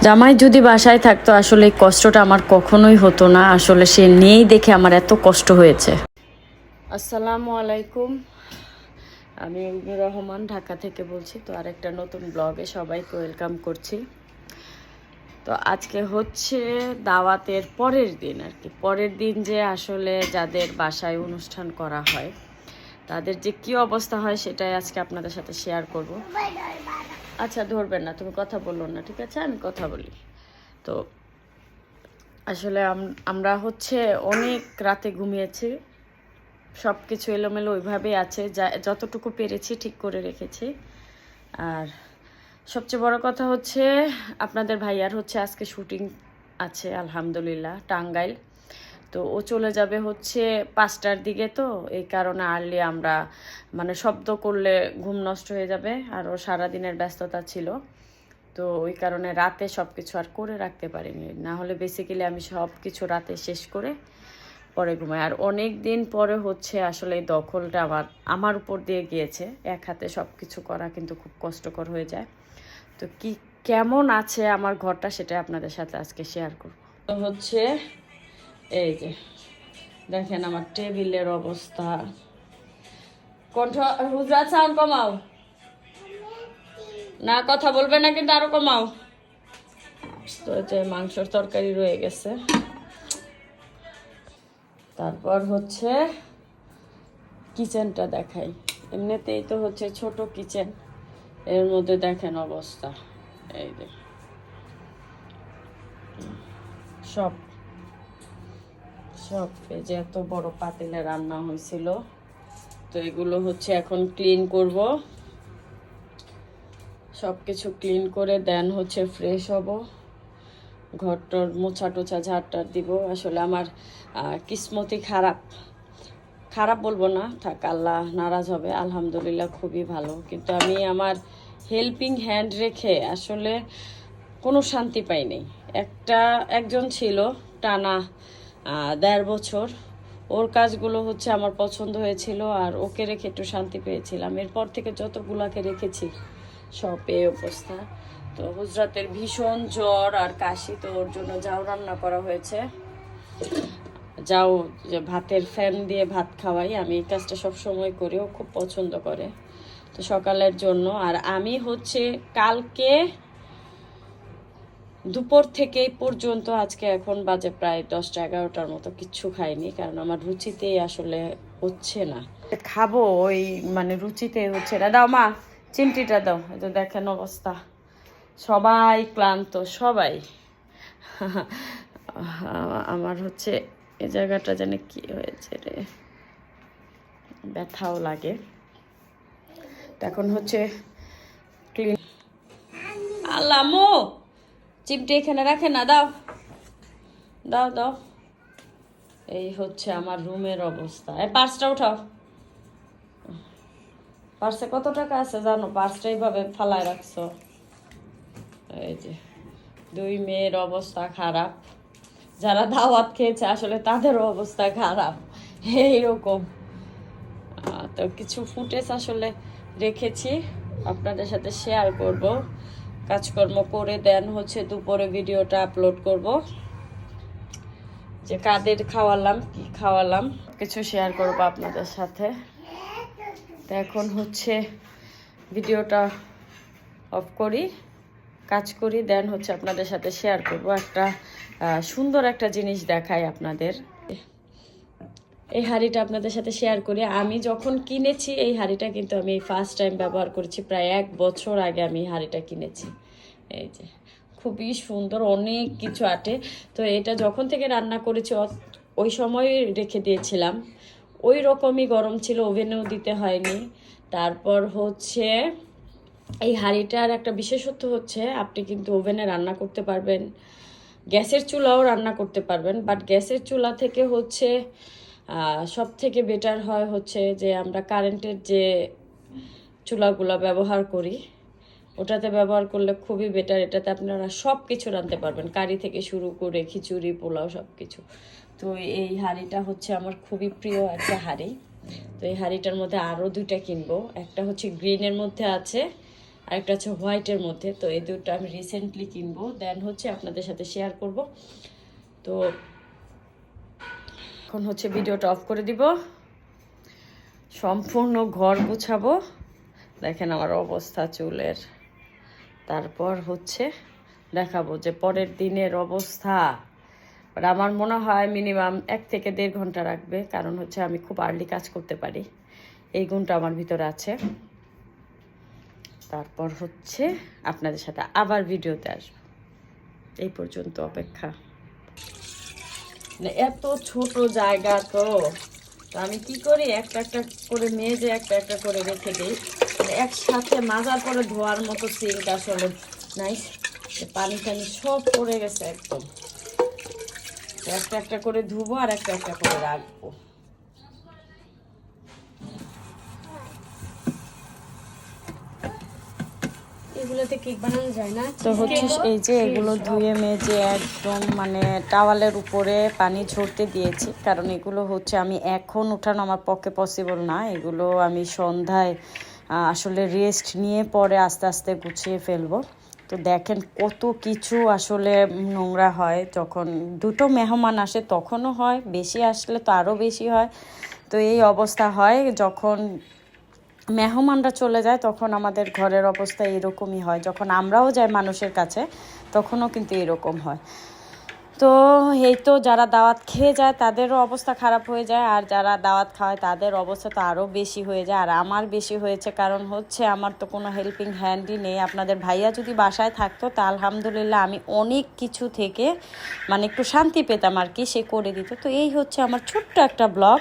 জামাই যদি বাসায় থাকতো আসলে এই কষ্টটা আমার কখনোই হতো না। আসলে সে নেই দেখে আমার এত কষ্ট হয়েছে। আসসালামু আলাইকুম, আমি ইবনুর রহমান ঢাকা থেকে বলছি। তো আরেকটা নতুন ব্লগে সবাইকে ওয়েলকাম করছি। তো আজকে হচ্ছে দাওয়াতের পরের দিন আর কি। পরের দিন যে আসলে যাদের বাসায় অনুষ্ঠান করা হয় তাদের যে কি অবস্থা হয় সেটাই আজকে আপনাদের সাথে শেয়ার করব। আচ্ছা ধরবেন না, তুমি কথা বললো না, ঠিক আছে আমি কথা বলি। তো আসলে আমরা হচ্ছে অনেক রাতে ঘুমিয়েছি, সব কিছু এলোমেলো ওইভাবেই আছে, যা যতটুকু পেরেছি ঠিক করে রেখেছি। আর সবচেয়ে বড় কথা হচ্ছে আপনাদের ভাইয়ার হচ্ছে আজকে শুটিং আছে আলহামদুলিল্লাহ টাঙ্গাইল। তো ও চলে যাবে হচ্ছে 5টার দিকে, তো এই কারণে আর্লি আমরা মানে শব্দ করলে ঘুম নষ্ট হয়ে যাবে, আর ও সারাদিনের ব্যস্ততা ছিল। তো ওই কারণে রাতে সব কিছু আর করে রাখতে পারিনি, না হলে বেসিক্যালি আমি সব কিছু রাতে শেষ করে পরে ঘুমাই। আর অনেক দিন পরে হচ্ছে আসলে এই দখলটা আমার উপর দিয়ে গিয়েছে। এক হাতে সব কিছু করা কিন্তু খুব কষ্টকর হয়ে যায়। তো কি কেমন আছে আমার ঘরটা সেটা আপনাদের সাথে আজকে শেয়ার করব। তো হচ্ছে এই যে দেখেন আমার টেবিলের অবস্থা। কণ্ঠ হুজরাত সাউন্ড কমাও না, কথা বলবে না কিন্তু আরো কমাও। তো যে মাংসের তরকারি রয়ে গেছে, তারপর হচ্ছে কিচেনটা দেখাই। এমনিতেই তো হচ্ছে ছোট কিচেন, এর মধ্যে দেখেন অবস্থা। এই যে সব সব এই যে এত বড় পাতিলে রান্না হয়েছিল, তো এগুলো হচ্ছে এখন ক্লিন করব। সব কিছু ক্লিন করে দেন হচ্ছে ফ্রেশ হব, ঘরটর মোছা টোছা ঝাড়টার দিব। আসলে আমার কিসমতি খারাপ, খারাপ বলবো না, থাক আল্লাহ নারাজ হবে। আলহামদুলিল্লাহ খুবই ভালো, কিন্তু আমি আমার হেল্পিং হ্যান্ড রেখে আসলে কোনো শান্তি পাইনি। একজন ছিল টানা 1.5 বছর, ওর কাজগুলো হচ্ছে আমার পছন্দ হয়েছিল, আর ওকে রেখে একটু শান্তি পেয়েছিলাম। এরপর থেকে যতগুলাকে রেখেছি সব এই অবস্থা। তো হুজরাতের ভীষণ জ্বর আর কাশি, তো ওর জন্য যাও রান্না করা হয়েছে। যাও যে ভাতের ফ্যান দিয়ে ভাত খাওয়াই, আমি এই কাজটা সবসময় করি, ও খুব পছন্দ করে। তো সকালের জন্য আর আমি হচ্ছে কালকে দুপুর থেকে এই পর্যন্ত, আজকে এখন বাজে প্রায় 10টা 11টার মতো, কিচ্ছু খাইনি, কারণ আমার রুচিতেই আসলে হচ্ছে না। খাবো ওই মানে রুচিতে হচ্ছে না। দাও মা চিমটিটা দাও। তো দেখেন অবস্থা, সবাই ক্লান্ত, সবাই। আমার হচ্ছে এই জায়গাটা জানে কি হয়েছে রে, ব্যথাও লাগে। এখন হচ্ছে ক্লিন। আল্লামো চিমটি এখানে রাখে না, দাও দাও দাও। এই হচ্ছে আমার রুমের অবস্থা। এই পার্সটা উঠাও। পার্সে কত টাকা আছে জানো? পার্সটা এইভাবে ফালায় রাখছো। এই যে 2 মেয়ের অবস্থা খারাপ, যারা দাওয়াত খেয়েছে আসলে তাদেরও অবস্থা খারাপ এইরকম। তো কিছু ফুটেজ আসলে রেখেছি, আপনাদের সাথে শেয়ার করব। কাজকর্ম করে দেন হচ্ছে দুপুরে ভিডিওটা আপলোড করব, যে কাদের খাওয়ালাম কি খাওয়ালাম কিছু শেয়ার করব আপনাদের সাথে। তো এখন হচ্ছে ভিডিওটা অফ করি, কাজ করি, দেন হচ্ছে আপনাদের সাথে শেয়ার করব। একটা সুন্দর একটা জিনিস দেখাই আপনাদের। এই হাঁড়িটা আপনাদের সাথে শেয়ার করি। আমি যখন কিনেছি এই হাঁড়িটা কিন্তু আমি ফার্স্ট টাইম ব্যবহার করেছি, প্রায় 1 বছর আগে আমি হাঁড়িটা কিনেছি। এই যে খুবই সুন্দর, অনেক কিছু আটে। তো এটা যখন থেকে রান্না করেছি ওই সময় রেখে দিয়েছিলাম, ওই রকমই গরম ছিল, ওভেনেও দিতে হয়নি। তারপর হচ্ছে এই হাঁড়িটার একটা বিশেষত্ব হচ্ছে আপনি কিন্তু ওভেনে রান্না করতে পারবেন, গ্যাসের চুলাও রান্না করতে পারবেন, বাট গ্যাসের চুলা থেকে হচ্ছে সব থেকে বেটার হয় হচ্ছে যে আমরা কারেন্টের যে চুলাগুলো ব্যবহার করি ওটাতে ব্যবহার করলে খুবই বেটার। এটাতে আপনারা সব কিছু রাঁধতে পারবেন, কারি থেকে শুরু করে খিচুড়ি পোলাও সব কিছু। তো এই হাঁড়িটা হচ্ছে আমার খুবই প্রিয় একটা হাঁড়ি। তো এই হাঁড়িটার মধ্যে আরও 2টা কিনবো, একটা হচ্ছে গ্রিনের মধ্যে আছে আর একটা হচ্ছে হোয়াইটের মধ্যে। তো এই দুটো আমি রিসেন্টলি কিনবো, দেন হচ্ছে আপনাদের সাথে শেয়ার করব। তো এখন হচ্ছে ভিডিওটা অফ করে দিব, সম্পূর্ণ ঘর গুছাবো। দেখেন আমার অবস্থা চুলের, তারপর হচ্ছে দেখাবো যে পরের দিনের অবস্থা। বাট আমার মনে হয় মিনিমাম 1 থেকে 1.5 ঘন্টা রাখবে, কারণ হচ্ছে আমি খুব আর্লি কাজ করতে পারি, এই গুণটা আমার ভিতরে আছে। তারপর হচ্ছে আপনাদের সাথে আবার ভিডিওতে আসবো। এই পর্যন্ত অপেক্ষা। এত ছোট জায়গা তো আমি কি করি, একটা একটা করে মেজে একটা একটা করে রেখে দিই। একসাথে মাজার পরে ধোয়ার মতো সিঙ্ক আসলে নাই, পানি টানি সব পড়ে গেছে একদম। একটা একটা করে ধুবো আর একটা একটা করে রাখবো। এগুলোতে কেক বানানো যায় না? তো হচ্ছে এই যে এগুলো ধুয়ে মেজে একদম মানে টাওয়ালের উপরে পানি ঝরতে দিয়েছি, কারণ এগুলো হচ্ছে আমি এখন উঠানো আমার পক্ষে পসিবল না। এগুলো আমি সন্ধ্যায় আসলে রেস্ট নিয়ে পরে আস্তে আস্তে গুছিয়ে ফেলবো। তো দেখেন কত কিছু আসলে নোংরা হয়, যখন 2টো মেহমান আসে তখনও হয়, বেশি আসলে তো আরও বেশি হয়। তো এই অবস্থা হয় যখন মেহমানরা চলে যায়, তখন আমাদের ঘরের অবস্থা এরকমই হয়। যখন আমরাও যাই মানুষের কাছে তখনও কিন্তু এরকম হয়। তো এই তো যারা দাওয়াত খেয়ে যায় তাদেরও অবস্থা খারাপ হয়ে যায়, আর যারা দাওয়াত খাওয়ায় তাদের অবস্থা তো আরও বেশি হয়ে যায়। আর আমার বেশি হয়েছে, কারণ হচ্ছে আমার তো কোনো হেল্পিং হ্যান্ডই নেই। আপনাদের ভাইয়া যদি বাসায় থাকতো তা আলহামদুলিল্লাহ আমি অনেক কিছু থেকে মানে একটু শান্তি পেতাম আর কি, সে করে দিত। তো এই হচ্ছে আমার ছোট্ট একটা ব্লগ।